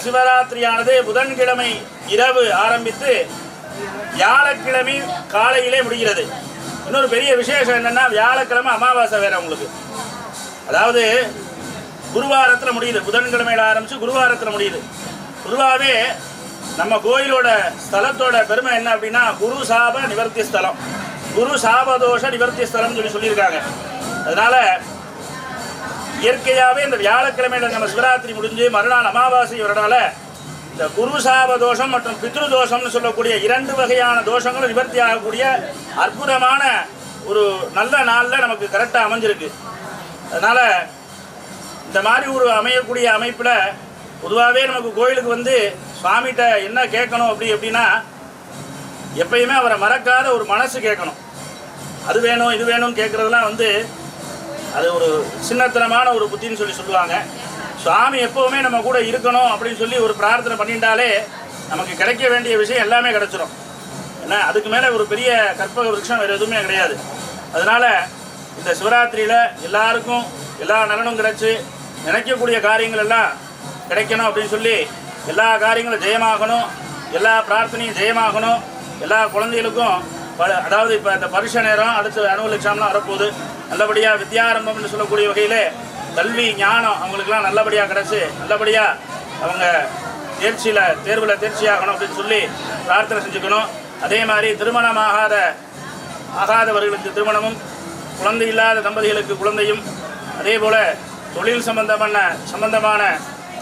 சிவராத்திரியானது புதன்கிழமை இரவு ஆரம்பித்து வியாழக்கிழமை காலையிலே முடிகிறது. இன்னொரு பெரிய விசேஷம் என்னன்னா, வியாழக்கிழமை அமாவாசை வேற உங்களுக்கு. அதாவது குருவாரத்தில் முடியுது, புதன்கிழமையில் ஆரம்பித்து குருவாரத்தில் முடியுது. பொதுவாகவே நம்ம கோயிலோட ஸ்தலத்தோட பெருமை என்ன அப்படின்னா, குரு சாப நிவர்த்தி ஸ்தலம், குரு சாபதோஷ நிவர்த்தி ஸ்தலம்னு சொல்லியிருக்காங்க. அதனால் இயற்கையாகவே இந்த வியாழக்கிழமையில் நம்ம சிவராத்திரி முடிஞ்சு மறுநாள் அமாவாசை வரனால இந்த குரு சாப தோஷம் மற்றும் பித்ரு தோஷம்னு சொல்லக்கூடிய 2 வகையான தோஷங்களும் நிவர்த்தி ஆகக்கூடிய அற்புதமான ஒரு நல்ல நாளில் நமக்கு கரெக்டாக அமைஞ்சிருக்கு. அதனால் இந்த மாதிரி ஒரு அமையக்கூடிய அமைப்பில் பொதுவாகவே நமக்கு கோயிலுக்கு வந்து சுவாமிகிட்ட என்ன கேட்கணும் அப்படின்னா, எப்பயுமே அவரை மறக்காத ஒரு மனசு கேட்கணும். அது வேணும் இது வேணும்னு கேட்குறதுலாம் வந்து அது ஒரு சின்னத்தனமான ஒரு புத்தின்னு சொல்லுவாங்க. சுவாமி எப்போவுமே நம்ம கூட இருக்கணும் அப்படின்னு சொல்லி ஒரு பிரார்த்தனை பண்ணிட்டாலே நமக்கு கிடைக்க வேண்டிய விஷயம் எல்லாமே கிடைச்சிடும். ஏன்னா அதுக்கு மேலே ஒரு பெரிய கற்பக விருட்சம் வேறு எதுவுமே கிடையாது. அதனால் இந்த சிவராத்திரியில் எல்லாருக்கும் எல்லா நலனும் கிடைச்சி நினைக்கக்கூடிய காரியங்கள் எல்லாம் கிடைக்கணும் அப்படின்னு சொல்லி எல்லா காரியங்களும் ஜெயமாகணும், எல்லா பிரார்த்தனையும் ஜெயமாகணும், எல்லா குழந்தைகளுக்கும் அதாவது இப்போ இந்த பரிச நேரம் அடுத்து அனுவல் எக்ஸாம்லாம் வரப்போகுது. நல்லபடியாக வித்யாரம்பம்னு சொல்லக்கூடிய வகையில் கல்வி ஞானம் அவங்களுக்கெல்லாம் நல்லபடியாக கிடச்சி நல்லபடியாக அவங்க தேர்வில் தேர்ச்சியாகணும் அப்படின்னு சொல்லி பிரார்த்தனை செஞ்சுக்கணும். அதே மாதிரி திருமணம் ஆகாதவர்களுக்கு திருமணமும், குழந்தை இல்லாத தம்பதிகளுக்கு குழந்தையும், அதே போல் தொழில் சம்பந்தமான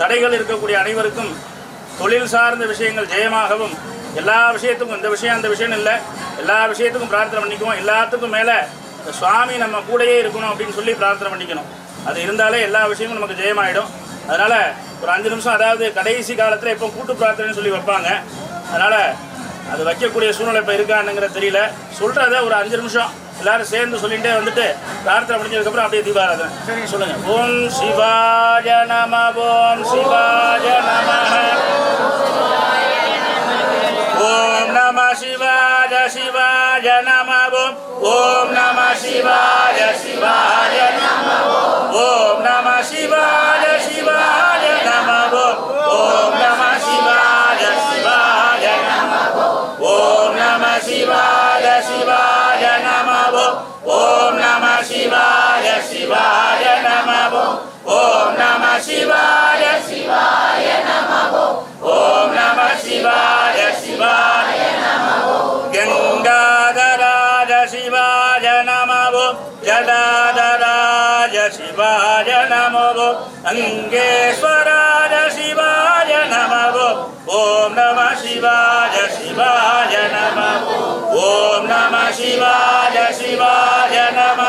தடைகள் இருக்கக்கூடிய அனைவருக்கும் தொழில் சார்ந்த விஷயங்கள் ஜெயமாகவும், எல்லா விஷயத்துக்கும் இந்த விஷயம் அந்த விஷயம் இல்லை, எல்லா விஷயத்துக்கும் பிரார்த்தனை பண்ணிக்குவோம். எல்லாத்துக்கும் மேலே சுவாமி நம்ம கூடயே இருக்கணும் அப்படின்னு சொல்லி பிரார்த்தனை பண்ணிக்கணும். அது இருந்தாலே எல்லா விஷயமும் நமக்கு ஜெயமாயிடும். அதனால் ஒரு 5 நிமிஷம், அதாவது கடைசி காலத்தில் இப்போ கூட்டு பிரார்த்தனைன்னு சொல்லி வைப்பாங்க. அதனால் அது வைக்கக்கூடிய சூழ்நிலை இப்போ இருக்கானுங்கிற தெரியல. சொல்கிறத ஒரு 5 நிமிஷம் எல்லாரும் சேர்ந்து சொல்லிகிட்டே வந்துட்டு பிரார்த்தனை முடிஞ்சதுக்கப்புறம் அப்படியே தீபாராதனை சரி சொல்லுங்கள். ஓம் சிவாய நம, ஓம் சிவாய நம, ஓம் நம சிவாய சிவாய நம, ஓம் நம சிவாய சிவாய நம, ஓம் நம சிவாய சிவாய நம, ஓம் நம சிவாய சிவாய நம, ஓம் நம சிவாய சிவாய நம, ஓம் நம சிவாய சிவாய நம, ஓம் நம சிவாய சிவாய நம, ஓம் நம சிவாய சிவாய நம, கங்காதராஜ சிவாய நம, ஜடாதராஜ சிவாய நம, அங்கேஸ்வராஜ சிவாய நம, ஓம் நம சிவாய சிவாய நம, ஓம் நம சிவாய சிவாய நம,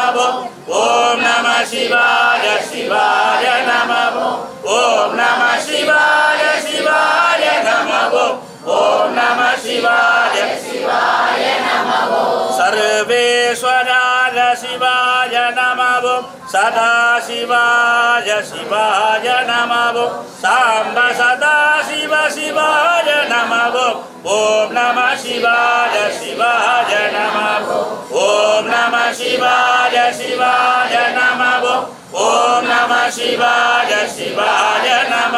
ஓம் நம சிவாய சிவாய நம, ஓம் நம சிவாய சிவாய நம, ஓம் நம சிவாய சிவாய நம, சர்வேஸ்வராய சிவாய நம, சதாசிவாய சிவாய நம, சாம்ப சதாசிவ சிவாய நம, ஓம் நம சிவாய சிவாய நம, ஓம் நம சிவாய சிவாய நம, ஓம் நம சிவாய சிவாய நம,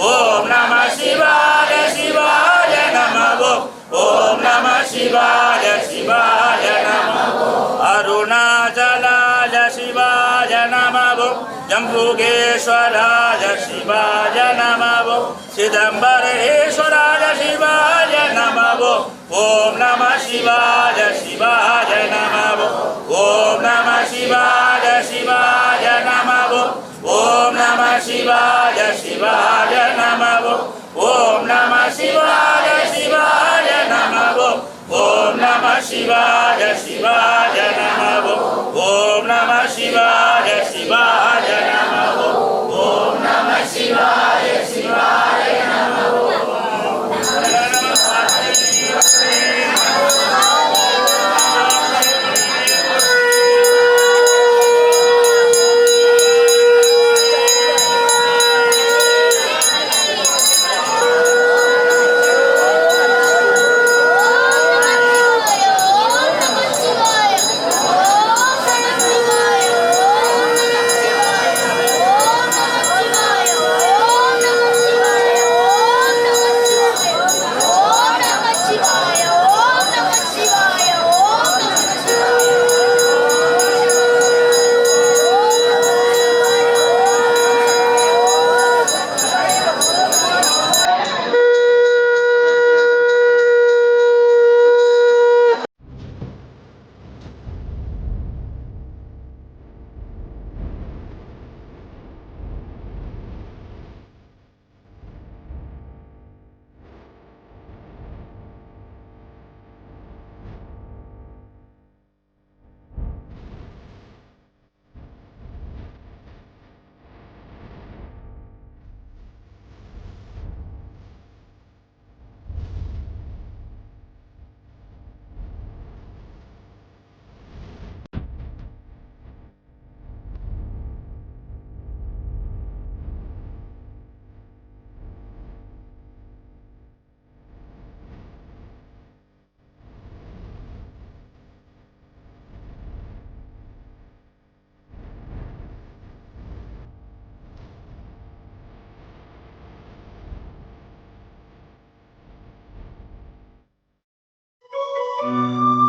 ஓம் நம சிவாய சிவாய நம, ஓம் நம சிவாய சிவாய நம, அருணாச்சலாய சிவாய நம, ஜம்புகேஸ்வராய சிவாய நம, சிதம்பரேஸ்வராய சிவாய நம, ஓம் நம சிவாய சிவாய நம, ஓம் நம சிவாய சிவாய நம, ஓம் நம சிவாய சிவாய நம, ஓம் நம சிவாய சிவாய நம, ஓம் நம சிவாய சிவாய நம, ஓம் நம சிவாய சிவாய நம, ஓம் நம சிவாய சிவாய நம. Om Thank you.